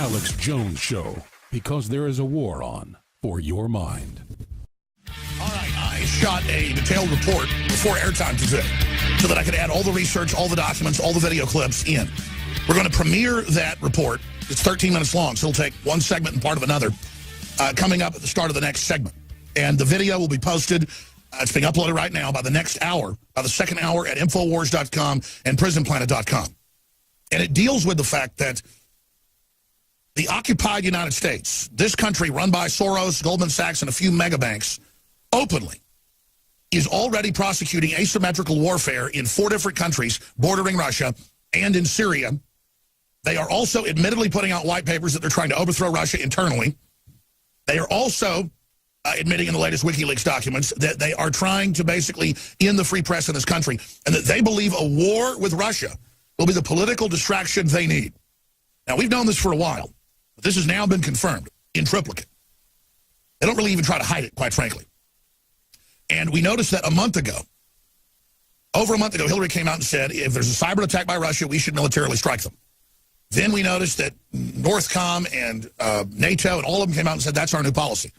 Alex Jones Show, because there is a war on for your mind. All right, I shot a detailed report before airtime today so that I could add all the research, all the documents, all the video clips in. We're going to premiere that report. It's 13 minutes long, so it'll take one segment and part of another, coming up at the start of the next segment. And the video will be posted. It's being uploaded right now by the next hour, by the second hour at Infowars.com and PrisonPlanet.com. And it deals with the fact that the occupied United States, this country run by Soros, Goldman Sachs, and a few mega banks, openly is already prosecuting asymmetrical warfare in 4 different countries bordering Russia and in Syria. They are also admittedly putting out white papers that they're trying to overthrow Russia internally. They are also admitting in the latest WikiLeaks documents that they are trying to basically end the free press in this country, and that they believe a war with Russia will be the political distraction they need. Now, we've known this for a while, but this has now been confirmed in triplicate. They don't really even try to hide it, quite frankly. And we noticed that over a month ago, Hillary came out and said, if there's a cyber attack by Russia, we should militarily strike them. Then we noticed that Northcom and NATO and all of them came out and said, that's our new policy,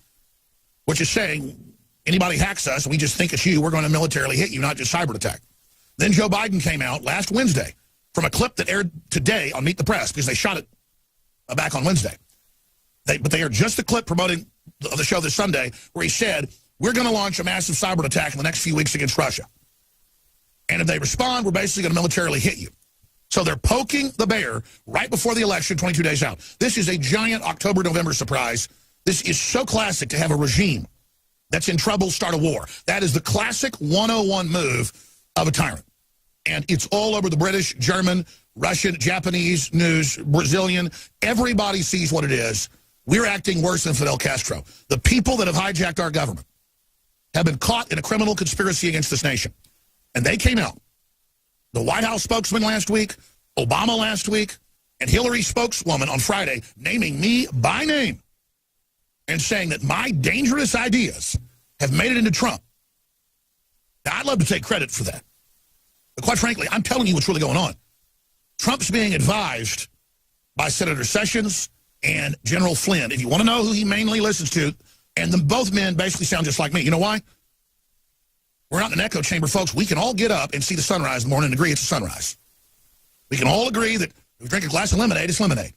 which is saying anybody hacks us and we just think it's you, we're going to militarily hit you, not just cyber attack. Then Joe Biden came out last Wednesday from a clip that aired today on Meet the Press, because they shot it back on Wednesday. But they are just the clip promoting the show this Sunday, where he said, we're going to launch a massive cyber attack in the next few weeks against Russia. And if they respond, we're basically going to militarily hit you. So they're poking the bear right before the election, 22 days out. This is a giant October-November surprise. This is so classic to have a regime that's in trouble start a war. That is the classic 101 move of a tyrant. And it's all over the British, German, Russian, Japanese news, Brazilian. Everybody sees what it is. We're acting worse than Fidel Castro. The people that have hijacked our government have been caught in a criminal conspiracy against this nation. And they came out. The White House spokesman last week, Obama last week, and Hillary's spokeswoman on Friday naming me by name and saying that my dangerous ideas have made it into Trump. Now, I'd love to take credit for that. But quite frankly, I'm telling you what's really going on. Trump's being advised by Senator Sessions and General Flynn. If you want to know who he mainly listens to, and both men basically sound just like me. You know why? We're not in an echo chamber, folks. We can all get up and see the sunrise in the morning and agree it's a sunrise. We can all agree that if we drink a glass of lemonade, it's lemonade.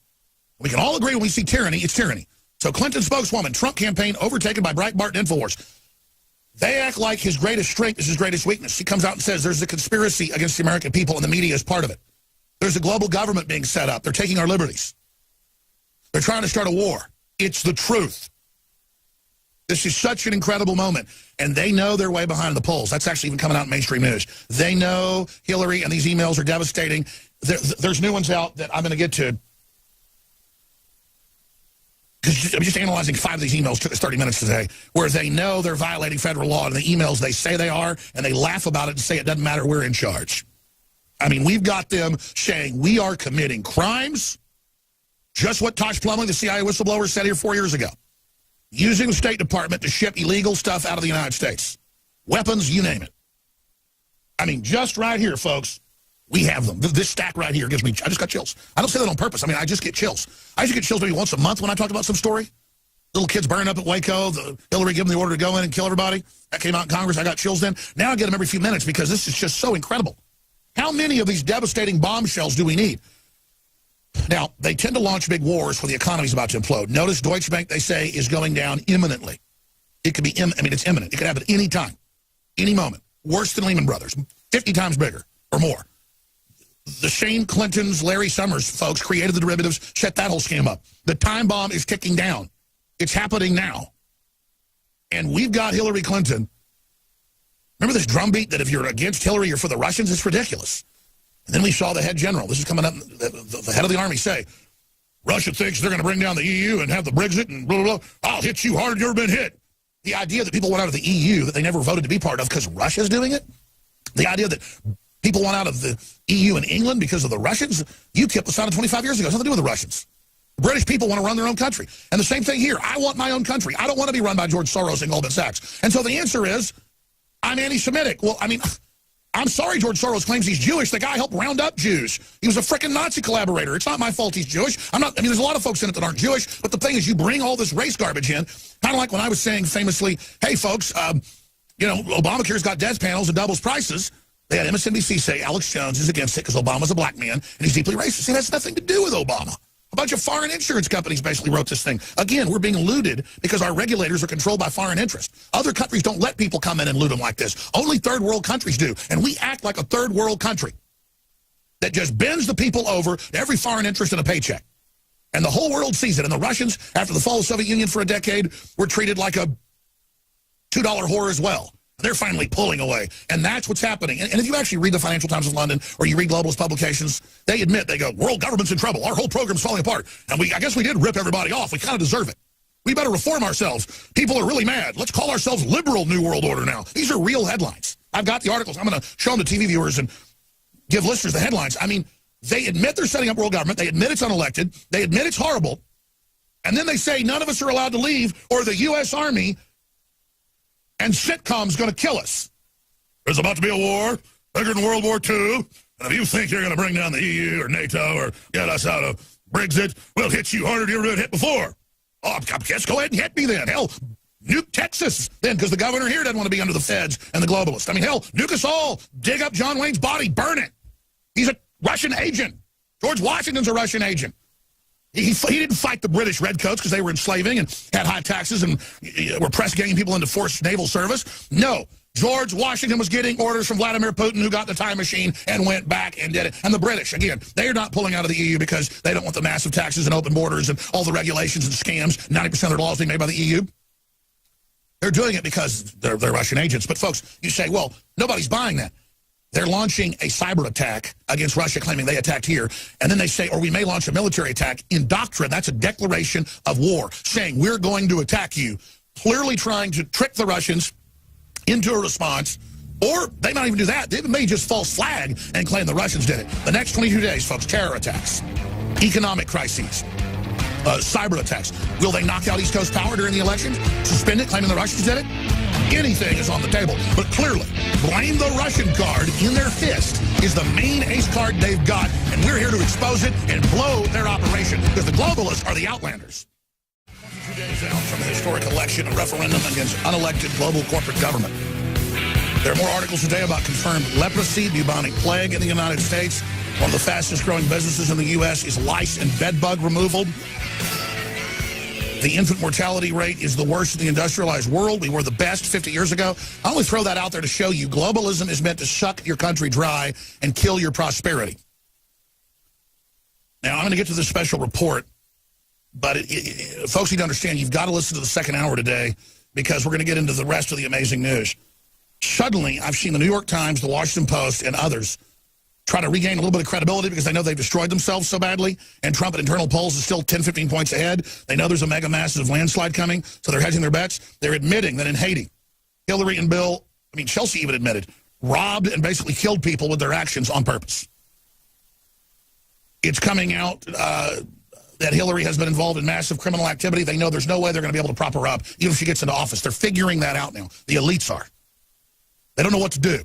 We can all agree when we see tyranny, it's tyranny. So Clinton spokeswoman, Trump campaign overtaken by Breitbart and InfoWars. They act like his greatest strength is his greatest weakness. He comes out and says there's a conspiracy against the American people and the media is part of it. There's a global government being set up. They're taking our liberties. They're trying to start a war. It's the truth. This is such an incredible moment. And they know they're way behind the polls. That's actually even coming out in mainstream news. They know Hillary and these emails are devastating. There's new ones out that I'm going to get to. Because I'm just analyzing 5 of these emails. Took us 30 minutes today. Where they know they're violating federal law. And the emails, they say they are. And they laugh about it and say it doesn't matter. We're in charge. I mean, we've got them saying we are committing crimes. Just what Tosh Plumlee, the CIA whistleblower, said here 4 years ago. Using the State Department to ship illegal stuff out of the United States. Weapons, you name it. I mean, just right here, folks, we have them. This stack right here gives me, I just got chills. I don't say that on purpose. I mean, I just get chills. I used to get chills maybe once a month when I talked about some story. Little kids burning up at Waco, Hillary giving the order to go in and kill everybody. That came out in Congress. I got chills then. Now I get them every few minutes because this is just so incredible. How many of these devastating bombshells do we need? Now, they tend to launch big wars when the economy's about to implode. Notice Deutsche Bank, they say, is going down imminently. It could be, it's imminent. It could happen any time, any moment. Worse than Lehman Brothers, 50 times bigger or more. The Shane Clintons, Larry Summers folks created the derivatives, set that whole scam up. The time bomb is ticking down. It's happening now. And we've got Hillary Clinton. Remember this drumbeat that if you're against Hillary, you're for the Russians? It's ridiculous. And then we saw the head general, this is coming up, the head of the army say, Russia thinks they're going to bring down the EU and have the Brexit and blah, blah, blah. I'll hit you harder than you've ever been hit. The idea that people want out of the EU that they never voted to be part of because Russia's doing it. The idea that people want out of the EU and England because of the Russians. UKIP was founded 25 years ago. It's nothing to do with the Russians. The British people want to run their own country. And the same thing here. I want my own country. I don't want to be run by George Soros and Goldman Sachs. And so the answer is, I'm anti-Semitic. Well, I mean, I'm sorry George Soros claims he's Jewish. The guy helped round up Jews. He was a frickin' Nazi collaborator. It's not my fault he's Jewish. There's a lot of folks in it that aren't Jewish, but the thing is you bring all this race garbage in, kind of like when I was saying famously, hey, folks, Obamacare's got death panels and doubles prices. They had MSNBC say Alex Jones is against it because Obama's a black man and he's deeply racist. It has nothing to do with Obama. A bunch of foreign insurance companies basically wrote this thing. Again, we're being looted because our regulators are controlled by foreign interests. Other countries don't let people come in and loot them like this. Only third world countries do. And we act like a third world country that just bends the people over to every foreign interest in a paycheck. And the whole world sees it. And the Russians, after the fall of the Soviet Union for a decade, were treated like a $2 whore as well. They're finally pulling away. And that's what's happening. And if you actually read the Financial Times of London or you read globalist publications, they admit, they go, world government's in trouble. Our whole program's falling apart. And I guess we did rip everybody off. We kind of deserve it. We better reform ourselves. People are really mad. Let's call ourselves liberal New World Order now. These are real headlines. I've got the articles. I'm going to show them to TV viewers and give listeners the headlines. I mean, they admit they're setting up world government. They admit it's unelected. They admit it's horrible. And then they say none of us are allowed to leave or the U.S. Army and sitcom's going to kill us. There's about to be a war, bigger than World War II, and if you think you're going to bring down the EU or NATO or get us out of Brexit, we'll hit you harder than you've been hit before. Oh, I guess go ahead and hit me then. Hell, nuke Texas then, because the governor here doesn't want to be under the feds and the globalists. I mean, hell, nuke us all. Dig up John Wayne's body, burn it. He's a Russian agent. George Washington's a Russian agent. He didn't fight the British redcoats because they were enslaving and had high taxes and were press-ganging people into forced naval service. No. George Washington was getting orders from Vladimir Putin, who got the time machine and went back and did it. And the British, again, they are not pulling out of the EU because they don't want the massive taxes and open borders and all the regulations and scams. 90% of their laws being made by the EU. They're doing it because they're Russian agents. But, folks, you say, well, nobody's buying that. They're launching a cyber attack against Russia, claiming they attacked here. And then they say, or we may launch a military attack. In doctrine, that's a declaration of war, saying we're going to attack you, clearly trying to trick the Russians into a response. Or they might even do that. They may just false flag and claim the Russians did it. The next 22 days, folks, terror attacks, economic crises, cyber attacks. Will they knock out East Coast power during the election? Suspend it, claiming the Russians did it? Anything is on the table. But clearly, blame the Russian card in their fist is the main ace card they've got, and we're here to expose it and blow their operation, because the globalists are the outlanders. 22 days out from the historic election, a referendum against unelected global corporate government. There are more articles today about confirmed leprosy, bubonic plague in the United States. One of the fastest growing businesses in the U.S. is lice and bed bug removal. The infant mortality rate is the worst in the industrialized world. We were the best 50 years ago. I only throw that out there to show you globalism is meant to suck your country dry and kill your prosperity. Now, I'm going to get to this special report, but folks need to understand you've got to listen to the second hour today, because we're going to get into the rest of the amazing news. Suddenly, I've seen the New York Times, the Washington Post, and others try to regain a little bit of credibility because they know they've destroyed themselves so badly, and Trump at internal polls is still 10, 15 points ahead. They know there's a mega massive landslide coming, so they're hedging their bets. They're admitting that in Haiti, Hillary and Chelsea even admitted, robbed and basically killed people with their actions on purpose. It's coming out that Hillary has been involved in massive criminal activity. They know there's no way they're going to be able to prop her up, even if she gets into office. They're figuring that out now. The elites are. They don't know what to do.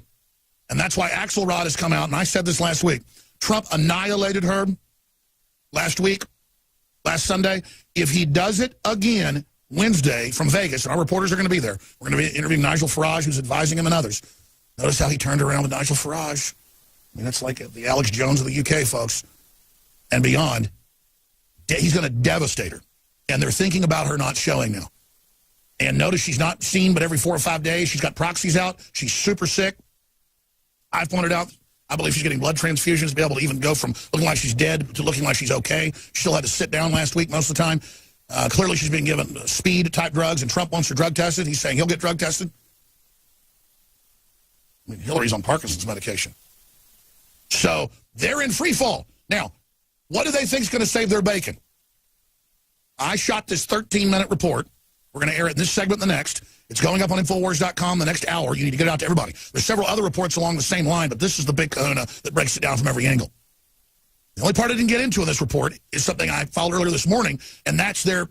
And that's why Axelrod has come out, and I said this last week. Trump annihilated her last Sunday. If he does it again Wednesday from Vegas, and our reporters are going to be there, we're going to be interviewing Nigel Farage, who's advising him, and others. Notice how he turned around with Nigel Farage. I mean, that's like the Alex Jones of the UK, folks, and beyond. He's going to devastate her. And they're thinking about her not showing now. And notice she's not seen but every 4 or 5 days. She's got proxies out. She's super sick. I've pointed out, I believe she's getting blood transfusions to be able to even go from looking like she's dead to looking like she's okay. She still had to sit down last week most of the time. Clearly she's being given speed-type drugs, and Trump wants her drug tested. He's saying he'll get drug tested. I mean, Hillary's on Parkinson's medication. So they're in free fall. Now, what do they think is going to save their bacon? I shot this 13-minute report. We're going to air it in this segment and the next. It's going up on Infowars.com the next hour. You need to get it out to everybody. There's several other reports along the same line, but this is the big kahuna that breaks it down from every angle. The only part I didn't get into in this report is something I filed earlier this morning, and that's their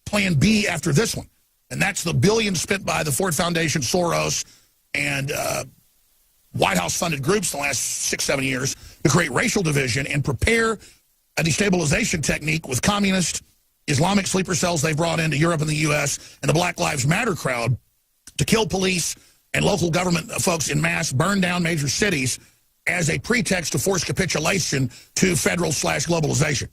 plan B after this one. And that's the billions spent by the Ford Foundation, Soros, and White House-funded groups in the last 6-7 years to create racial division and prepare a destabilization technique with communist Islamic sleeper cells they've brought into Europe and the U.S. and the Black Lives Matter crowd to kill police and local government folks in mass, burn down major cities as a pretext to force capitulation to federal/globalization.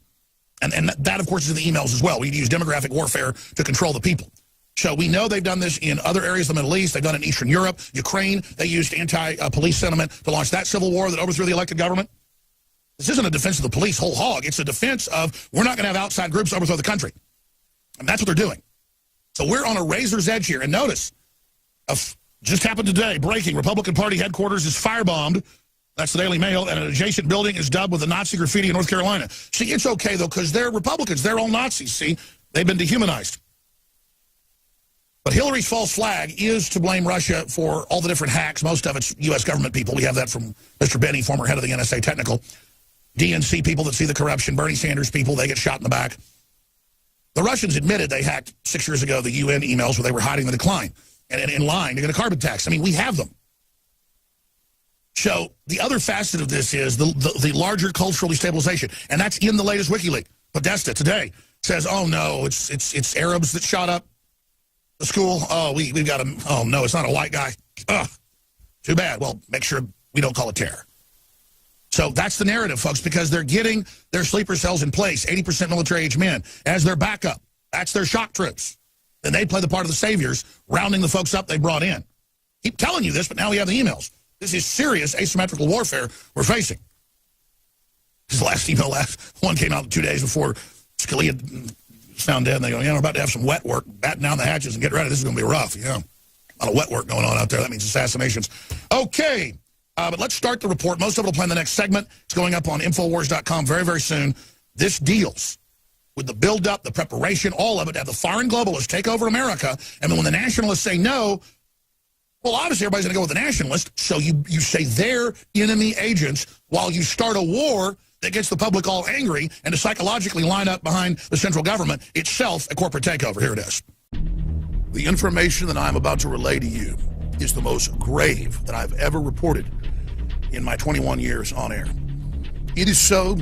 And that, of course, is in the emails as well. We use demographic warfare to control the people. So we know they've done this in other areas of the Middle East. They've done it in Eastern Europe. Ukraine, they used anti-police sentiment to launch that civil war that overthrew the elected government. This isn't a defense of the police whole hog. It's a defense of we're not going to have outside groups overthrow the country. And that's what they're doing. So we're on a razor's edge here. And notice, just happened today, breaking, Republican Party headquarters is firebombed. That's the Daily Mail. And an adjacent building is dubbed with the Nazi graffiti in North Carolina. See, it's okay, though, because they're Republicans. They're all Nazis, see? They've been dehumanized. But Hillary's false flag is to blame Russia for all the different hacks. Most of it's U.S. government people. We have that from Mr. Benny, former head of the NSA Technical. DNC people that see the corruption. Bernie Sanders people, they get shot in the back. The Russians admitted they hacked 6 years ago the UN emails where they were hiding the decline. And in line to get a carbon tax. I mean, we have them. So the other facet of this is the larger cultural destabilization. And that's in the latest WikiLeaks. Podesta today says, oh, no, it's Arabs that shot up the school. Oh, we've got a, oh, no, it's not a white guy. Ugh, too bad. Well, make sure we don't call it terror. So that's the narrative, folks, because they're getting their sleeper cells in place, 80% military-age men, as their backup. That's their shock troops. Then they play the part of the saviors, rounding the folks up they brought in. Keep telling you this, but now we have the emails. This is serious asymmetrical warfare we're facing. His last email, one came out 2 days before Scalia was found dead, and they go, yeah, we're about to have some wet work, batten down the hatches and get ready. This is going to be rough, yeah. A lot of wet work going on out there. That means assassinations. Okay. But let's start the report. Most of it will play in the next segment. It's going up on Infowars.com very, very soon. This deals with the buildup, the preparation, all of it, to have the foreign globalists take over America. And then when the nationalists say no, well, obviously everybody's going to go with the nationalists. So you say they're enemy agents while you start a war that gets the public all angry and to psychologically line up behind the central government itself, a corporate takeover. Here it is. The information that I'm about to relay to you is the most grave that I've ever reported in my 21 years on air. It is so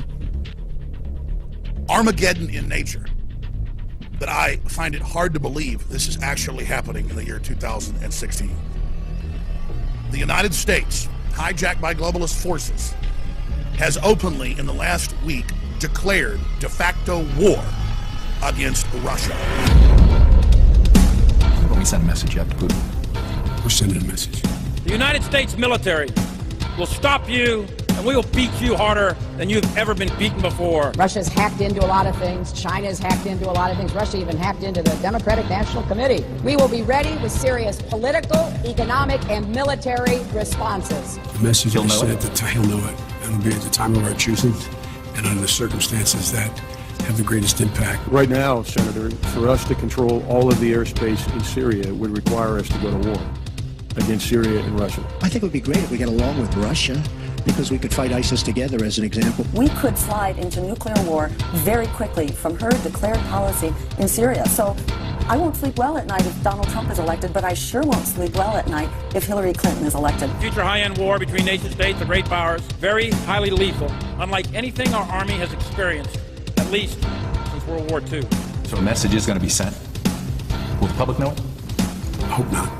Armageddon in nature that I find it hard to believe this is actually happening in the year 2016. The United States, hijacked by globalist forces, has openly in the last week declared de facto war against Russia. When we send a message up to Putin. We're sending a message. The United States military will stop you, and we will beat you harder than you've ever been beaten before. Russia's hacked into a lot of things. China's hacked into a lot of things. Russia even hacked into the Democratic National Committee. We will be ready with serious political, economic, and military responses. The message will know at the time. He'll know it. It'll be at the time of our choosing and under the circumstances that have the greatest impact. Right now, Senator, for us to control all of the airspace in Syria would require us to go to war against Syria and Russia. I think it would be great if we get along with Russia because we could fight ISIS together as an example. We could slide into nuclear war very quickly from her declared policy in Syria. So I won't sleep well at night if Donald Trump is elected, but I sure won't sleep well at night if Hillary Clinton is elected. Future high-end war between nation states, the great powers, very highly lethal, unlike anything our Army has experienced, at least since World War II. So a message is going to be sent. Will the public know it? I hope not.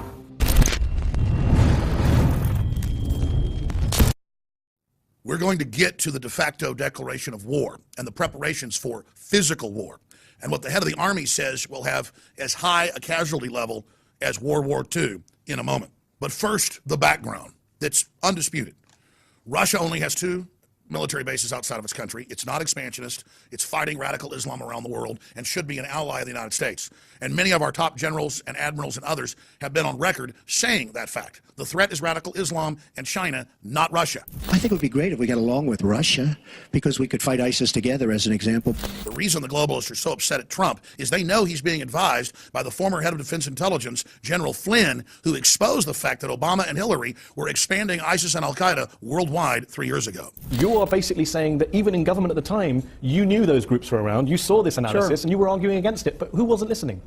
We're going to get to the de facto declaration of war and the preparations for physical war. And what the head of the Army says will have as high a casualty level as World War II in a moment. But first, the background that's undisputed. Russia only has 2 military bases outside of its country. It's not expansionist. It's fighting radical Islam around the world and should be an ally of the United States. And many of our top generals and admirals and others have been on record saying that fact. The threat is radical Islam and China, not Russia. I think it would be great if we got along with Russia because we could fight ISIS together as an example. The reason the globalists are so upset at Trump is they know he's being advised by the former head of Defense Intelligence, General Flynn, who exposed the fact that Obama and Hillary were expanding ISIS and al-Qaeda worldwide 3 years ago. You are basically saying that even in government at the time, you knew those groups were around, you saw this analysis, and you were arguing against it, but who wasn't listening?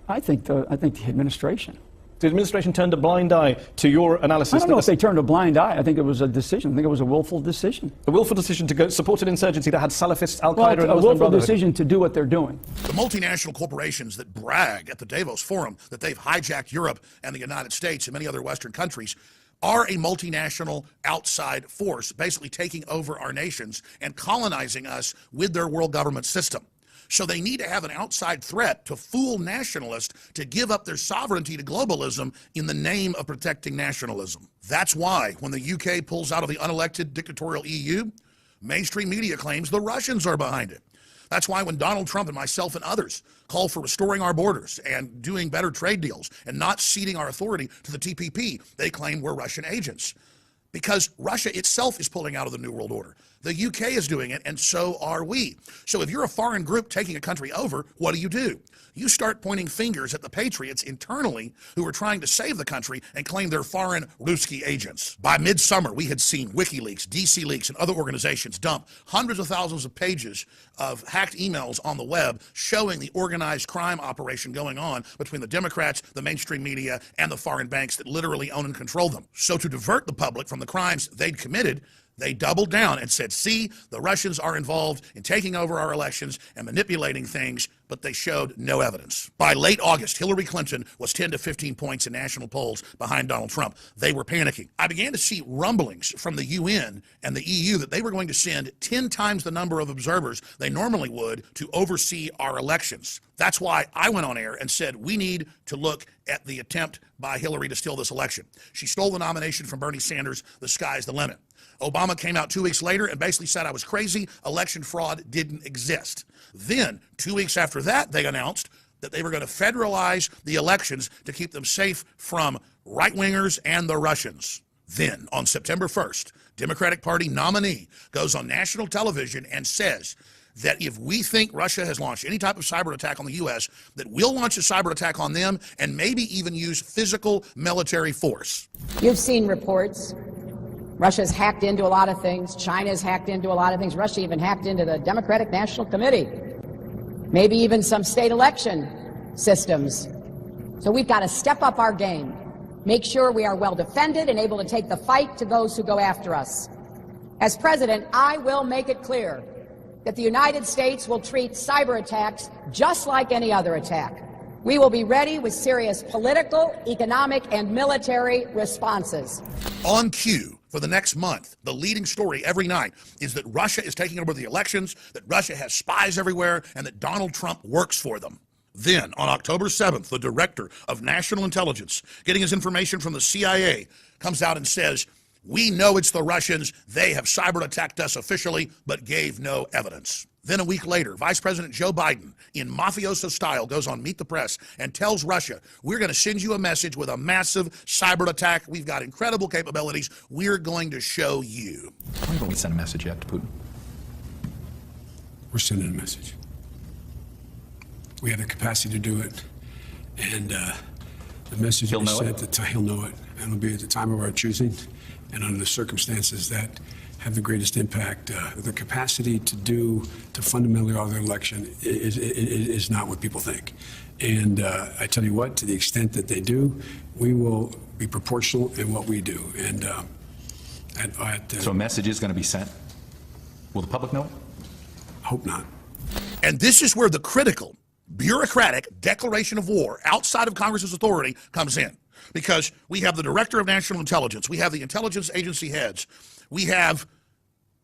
I think the administration. The administration turned a blind eye to your analysis. I don't know if they turned a blind eye. I think it was a decision. I think it was a willful decision. A willful decision to go support an insurgency that had Salafists, Al-Qaeda, Well, and a Muslim willful Brotherhood. decision to do what they're doing. The multinational corporations that brag at the Davos Forum that they've hijacked Europe and the United States and many other Western countries are a multinational outside force, basically taking over our nations and colonizing us with their world government system. So they need to have an outside threat to fool nationalists to give up their sovereignty to globalism in the name of protecting nationalism. That's why when the UK pulls out of the unelected dictatorial EU, mainstream media claims the Russians are behind it. That's why when Donald Trump and myself and others call for restoring our borders and doing better trade deals and not ceding our authority to the TPP, they claim we're Russian agents. Because Russia itself is pulling out of the New World Order. The UK is doing it, and so are we. So if you're a foreign group taking a country over, what do? You start pointing fingers at the patriots internally who are trying to save the country and claim they're foreign Ruski agents. By midsummer, we had seen WikiLeaks, DC Leaks, and other organizations dump hundreds of thousands of pages of hacked emails on the web showing the organized crime operation going on between the Democrats, the mainstream media, and the foreign banks that literally own and control them. So to divert the public from the crimes they'd committed, they doubled down and said, see, the Russians are involved in taking over our elections and manipulating things, but they showed no evidence. By late August, Hillary Clinton was 10 to 15 points in national polls behind Donald Trump. They were panicking. I began to see rumblings from the UN and the EU that they were going to send 10 times the number of observers they normally would to oversee our elections. That's why I went on air and said we need to look at the attempt by Hillary to steal this election. She stole the nomination from Bernie Sanders. The sky's the limit. Obama came out 2 weeks later and basically said I was crazy. Election fraud didn't exist. Then, 2 weeks after that, they announced that they were going to federalize the elections to keep them safe from right-wingers and the Russians. Then, on September 1st, Democratic Party nominee goes on national television and says that if we think Russia has launched any type of cyber attack on the U.S., that we'll launch a cyber attack on them and maybe even use physical military force. You've seen reports. Russia's hacked into a lot of things. China's hacked into a lot of things. Russia even hacked into the Democratic National Committee. Maybe even some state election systems. So we've got to step up our game. Make sure we are well defended and able to take the fight to those who go after us. As president, I will make it clear that the United States will treat cyber attacks just like any other attack. We will be ready with serious political, economic, and military responses. On cue for the next month, the leading story every night is that Russia is taking over the elections, that Russia has spies everywhere, and that Donald Trump works for them. Then, on October 7th, the director of national intelligence, getting his information from the CIA, comes out and says, we know it's the Russians. They have cyber attacked us officially, but gave no evidence. Then a week later, Vice President Joe Biden, in mafioso style, goes on Meet the Press and tells Russia, we're going to send you a message with a massive cyber attack. We've got incredible capabilities. We're going to show you. Why haven't we sent a message yet to Putin? We're sending a message. We have the capacity to do it. And the message He'll we know sent, it? he'll know it. And it'll be at the time of our choosing and under the circumstances that have the greatest impact. The capacity to fundamentally alter the election is not what people think. And I tell you what, to the extent that they do, we will be proportional in what we do. And So a message is going to be sent. Will the public know it? Hope not. And this is where the critical, bureaucratic declaration of war outside of Congress's authority comes in. Because we have the Director of National Intelligence, we have the intelligence agency heads, we have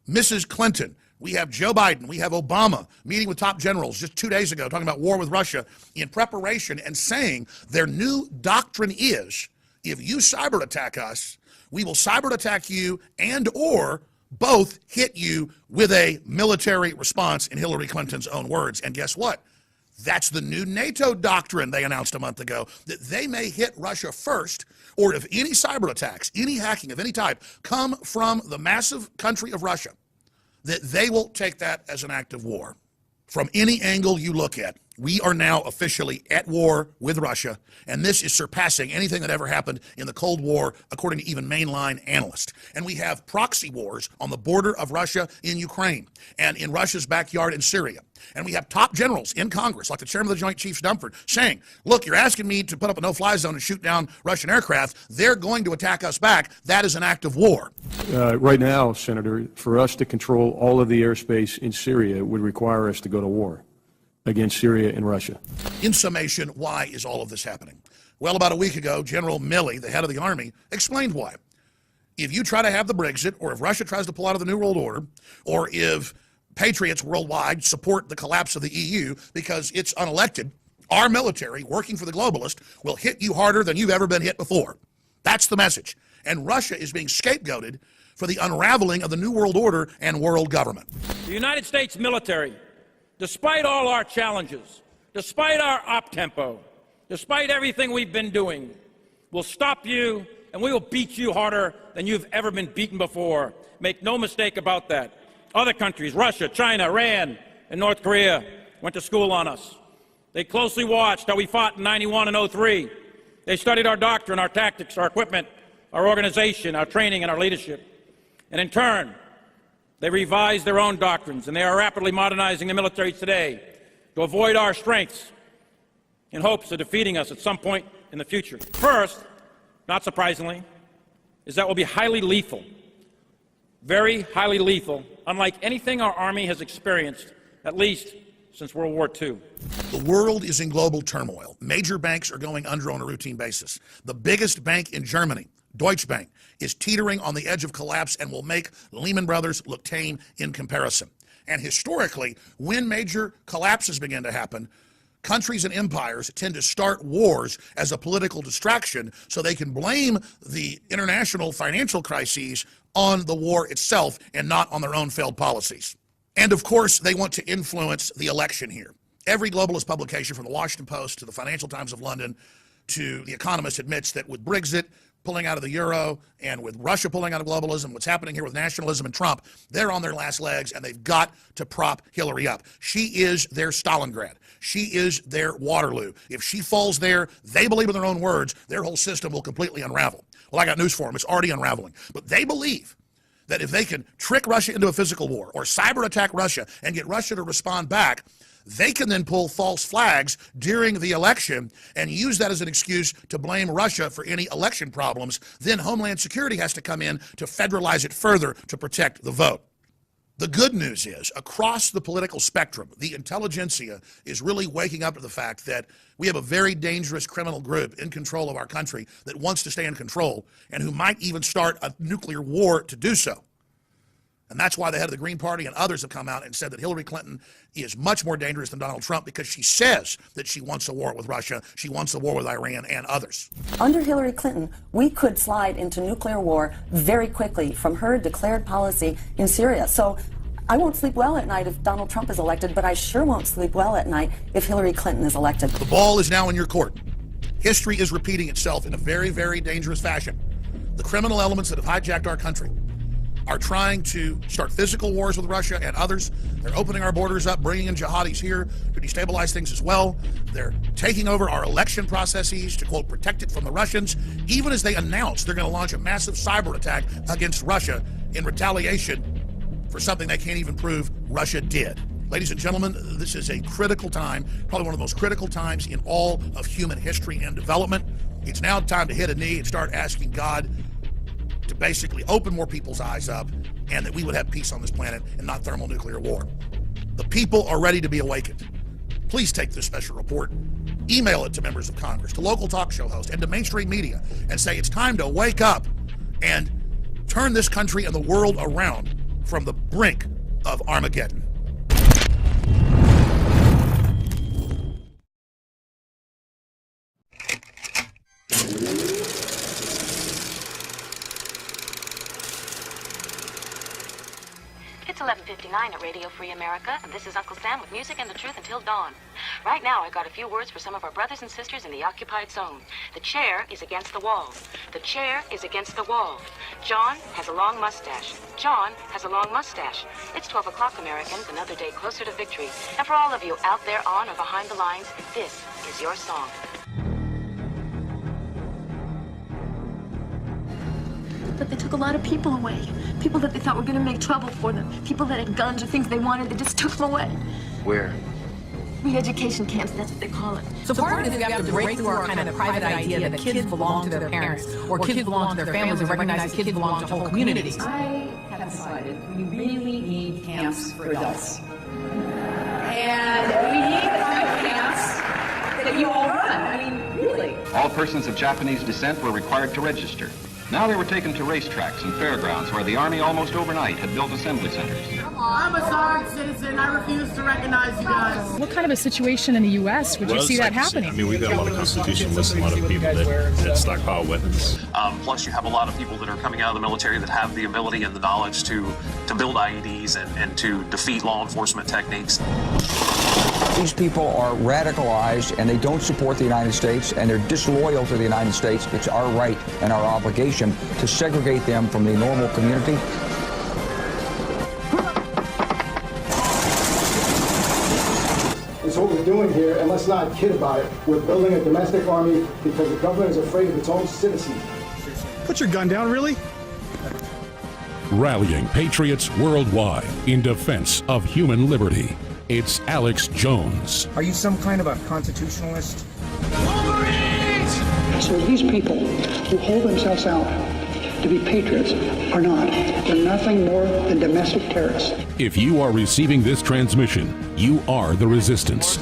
Mrs. Clinton, we have Joe Biden, we have Obama meeting with top generals just 2 days ago talking about war with Russia in preparation and saying their new doctrine is, if you cyber attack us, we will cyber attack you and or both hit you with a military response, in Hillary Clinton's own words. And guess what? That's the new NATO doctrine they announced a month ago, that they may hit Russia first, or if any cyber attacks, any hacking of any type come from the massive country of Russia, that they will take that as an act of war from any angle you look at. We are now officially at war with Russia, and this is surpassing anything that ever happened in the Cold War, according to even mainline analysts. And we have proxy wars on the border of Russia in Ukraine and in Russia's backyard in Syria. And we have top generals in Congress, like the chairman of the Joint Chiefs, Dunford, saying, look, you're asking me to put up a no-fly zone and shoot down Russian aircraft. They're going to attack us back. That is an act of war. Right now, Senator, for us to control all of the airspace in Syria would require us to go to war against Syria and Russia. In summation, why is all of this happening? Well, about a week ago, General Milley, the head of the Army, explained why. If you try to have the Brexit, or if Russia tries to pull out of the New World Order, or if patriots worldwide support the collapse of the EU because it's unelected, our military, working for the globalist, will hit you harder than you've ever been hit before. That's the message. And Russia is being scapegoated for the unraveling of the New World Order and world government. The United States military, despite all our challenges, despite our op-tempo, despite everything we've been doing, will stop you and we will beat you harder than you've ever been beaten before. Make no mistake about that. Other countries, Russia, China, Iran, and North Korea, went to school on us. They closely watched how we fought in 91 and 03. They studied our doctrine, our tactics, our equipment, our organization, our training, and our leadership. And in turn, they revised their own doctrines, and they are rapidly modernizing the military today to avoid our strengths in hopes of defeating us at some point in the future. First, not surprisingly, is that we'll be highly lethal, very highly lethal, unlike anything our Army has experienced, at least since World War II. The world is in global turmoil. Major banks are going under on a routine basis. The biggest bank in Germany, Deutsche Bank, is teetering on the edge of collapse and will make Lehman Brothers look tame in comparison. And historically, when major collapses begin to happen, countries and empires tend to start wars as a political distraction so they can blame the international financial crises on the war itself and not on their own failed policies. And of course, they want to influence the election here. Every globalist publication, from the Washington Post to the Financial Times of London to The Economist, admits that with Brexit, pulling out of the euro, and with Russia pulling out of globalism, what's happening here with nationalism and Trump, they're on their last legs, and they've got to prop Hillary up. She is their Stalingrad. She is their Waterloo. If she falls there, they believe in their own words, their whole system will completely unravel. Well, I got news for them. It's already unraveling. But they believe that if they can trick Russia into a physical war or cyber attack Russia and get Russia to respond back, they can then pull false flags during the election and use that as an excuse to blame Russia for any election problems. Then Homeland Security has to come in to federalize it further to protect the vote. The good news is, across the political spectrum, the intelligentsia is really waking up to the fact that we have a very dangerous criminal group in control of our country that wants to stay in control and who might even start a nuclear war to do so. And that's why the head of the Green Party and others have come out and said that Hillary Clinton is much more dangerous than Donald Trump because she says that she wants a war with Russia, she wants a war with Iran and others. Under Hillary Clinton, we could slide into nuclear war very quickly from her declared policy in Syria. So I won't sleep well at night if Donald Trump is elected, but I sure won't sleep well at night if Hillary Clinton is elected. The ball is now in your court. History is repeating itself in a very, very dangerous fashion. The criminal elements that have hijacked our country are trying to start physical wars with Russia and others. They're opening our borders up, bringing in jihadis here to destabilize things as well. They're taking over our election processes to, quote, protect it from the Russians, even as they announce they're going to launch a massive cyber attack against Russia in retaliation for something they can't even prove Russia did. Ladies and gentlemen, this is a critical time, probably one of the most critical times in all of human history and development. It's now time to hit a knee and start asking God to basically open more people's eyes up and that we would have peace on this planet and not thermonuclear war. The people are ready to be awakened. Please take this special report, email it to members of Congress, to local talk show hosts, and to mainstream media and say it's time to wake up and turn this country and the world around from the brink of Armageddon. It's 11:59 at Radio Free America, and this is Uncle Sam with music and the truth until dawn. Right now, I got a few words for some of our brothers and sisters in the occupied zone. The chair is against the wall. The chair is against the wall. John has a long mustache. John has a long mustache. It's 12 o'clock, Americans, another day closer to victory. And for all of you out there on or behind the lines, this is your song. But they took a lot of people away. People that they thought were going to make trouble for them. People that had guns or things they wanted, they just took them away. Where? Re-education camps, that's what they call it. So part of it is we have to break through our kind of private idea that kids belong to their parents or kids belong to their families and recognize that kids belong to whole communities. I have decided we really need camps for adults. And we need the kind of camps that you all run. I mean, really. All persons of Japanese descent were required to register. Now they were taken to racetracks and fairgrounds where the Army almost overnight had built assembly centers. I'm a sorry citizen. I refuse to recognize you guys. What kind of a situation in the U.S. would you see that happening? I mean, we've got a lot of constitutionalists, a lot of people that stockpile weapons. Plus, you have a lot of people that are coming out of the military that have the ability and the knowledge to build IEDs and to defeat law enforcement techniques. These people are radicalized and they don't support the United States and they're disloyal to the United States. It's our right and our obligation to segregate them from the normal community. And so what we're doing here, and let's not kid about it, we're building a domestic army because the government is afraid of its own citizens. Put your gun down, really? Rallying patriots worldwide in defense of human liberty. It's Alex Jones. Are you some kind of a constitutionalist? So these people who hold themselves out to be patriots are not. They're nothing more than domestic terrorists. If you are receiving this transmission, you are the resistance.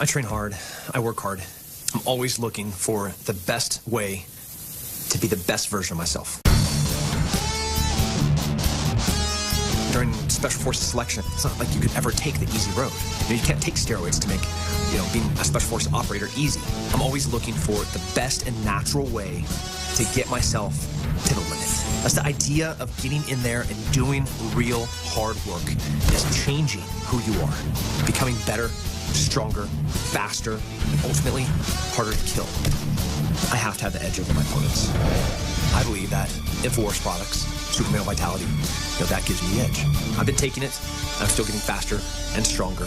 I train hard. I work hard. I'm always looking for the best way to be the best version of myself. During Special Forces selection, it's not like you could ever take the easy road. You can't take steroids to make, being a Special Forces operator easy. I'm always looking for the best and natural way to get myself to the limit. That's the idea of getting in there and doing real hard work is changing who you are, becoming better, stronger, faster, and ultimately harder to kill. I have to have the edge over my opponents. I believe that InfoWars products, Super Male Vitality, that gives me the edge. I've been taking it, and I'm still getting faster and stronger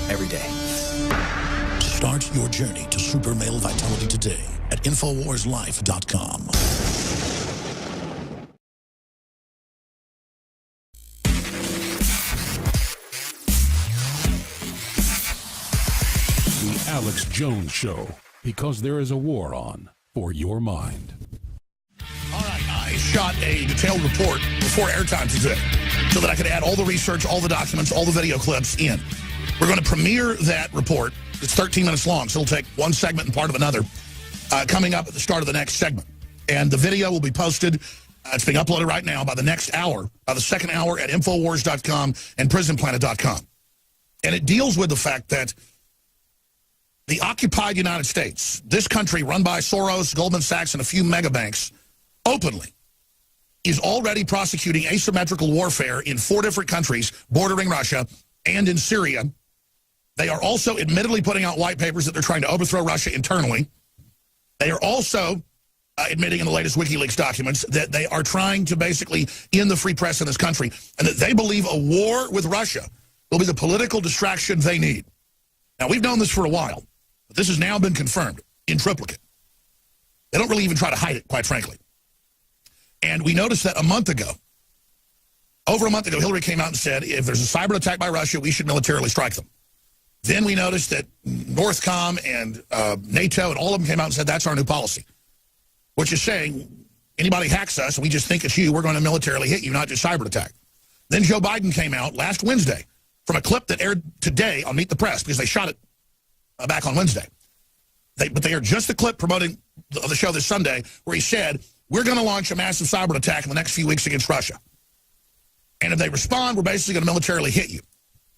every day. Start your journey to Super Male Vitality today at InfoWarsLife.com. The Alex Jones Show, because there is a war on for your mind. All right, I shot a detailed report before airtime today so that I could add all the research, all the documents, all the video clips in. We're going to premiere that report. It's 13 minutes long, so it'll take one segment and part of another, coming up at the start of the next segment. And the video will be posted. It's being uploaded right now by the next hour, by the second hour at Infowars.com and PrisonPlanet.com. And it deals with the fact that the occupied United States, this country run by Soros, Goldman Sachs, and a few mega banks, openly is already prosecuting asymmetrical warfare in 4 different countries bordering Russia and in Syria. They are also admittedly putting out white papers that they're trying to overthrow Russia internally. They are also admitting in the latest WikiLeaks documents that they are trying to basically end the free press in this country and that they believe a war with Russia will be the political distraction they need. Now, we've known this for a while, but this has now been confirmed in triplicate. They don't really even try to hide it, quite frankly. And we noticed that over a month ago, Hillary came out and said, if there's a cyber attack by Russia, we should militarily strike them. Then we noticed that Northcom and NATO and all of them came out and said, that's our new policy, which is saying anybody hacks us and we just think it's you, we're going to militarily hit you, not just cyber attack. Then Joe Biden came out last Wednesday from a clip that aired today on Meet the Press because they shot it back on Wednesday. But they are just the clip promoting the show this Sunday where he said, we're going to launch a massive cyber attack in the next few weeks against Russia. And if they respond, we're basically going to militarily hit you.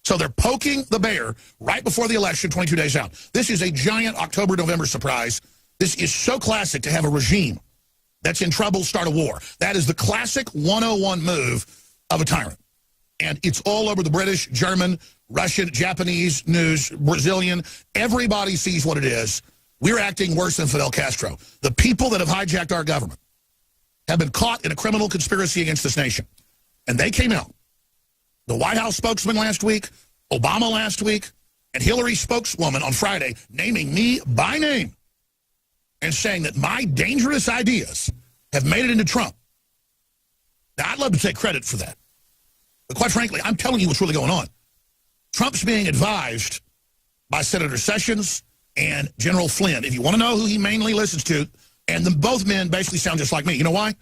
So they're poking the bear right before the election, 22 days out. This is a giant October-November surprise. This is so classic to have a regime that's in trouble start a war. That is the classic 101 move of a tyrant. And it's all over the British, German, Russian, Japanese news, Brazilian. Everybody sees what it is. We're acting worse than Fidel Castro. The people that have hijacked our government have been caught in a criminal conspiracy against this nation. And they came out. The White House spokesman last week, Obama last week, and Hillary's spokeswoman on Friday naming me by name and saying that my dangerous ideas have made it into Trump. Now, I'd love to take credit for that. But quite frankly, I'm telling you what's really going on. Trump's being advised by Senator Sessions and General Flynn. If you want to know who he mainly listens to, and both men basically sound just like me. You know why?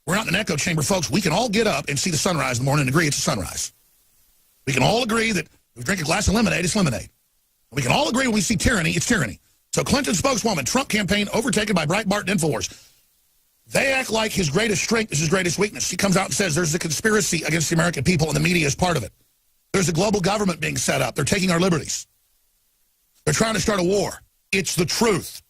We're not in an echo chamber, folks. We can all get up and see the sunrise in the morning and agree it's a sunrise. We can all agree that if we drink a glass of lemonade, it's lemonade. We can all agree when we see tyranny, it's tyranny. So Clinton spokeswoman, Trump campaign overtaken by Breitbart and InfoWars. They act like his greatest strength is his greatest weakness. She comes out and says there's a conspiracy against the American people and the media is part of it. There's a global government being set up. They're taking our liberties. They're trying to start a war. It's the truth.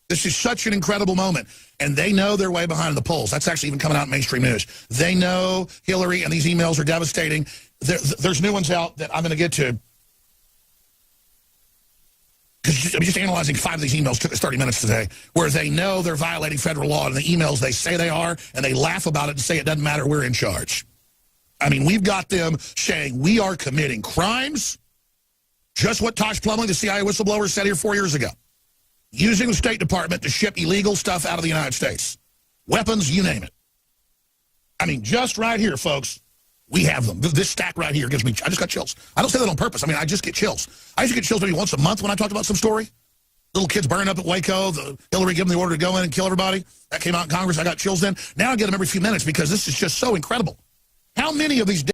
This is such an incredible moment. And they know they're way behind the polls. That's actually even coming out in mainstream news. They know Hillary and these emails are devastating. There's new ones out that I'm going to get to. Because I'm just analyzing 5 of these emails. Took us 30 minutes today. Where they know they're violating federal law. And the emails, they say they are. And they laugh about it and say it doesn't matter. We're in charge. I mean, we've got them saying we are committing crimes. Just what Tosh Plumlee, the CIA whistleblower, said here 4 years ago. Using the State Department to ship illegal stuff out of the United States. Weapons, you name it. I mean, just right here, folks, we have them. This stack right here gives me, I just got chills. I don't say that on purpose. I mean, I just get chills. I used to get chills maybe once a month when I talked about some story. Little kids burning up at Waco, Hillary giving the order to go in and kill everybody. That came out in Congress. I got chills then. Now I get them every few minutes because this is just so incredible. How many of these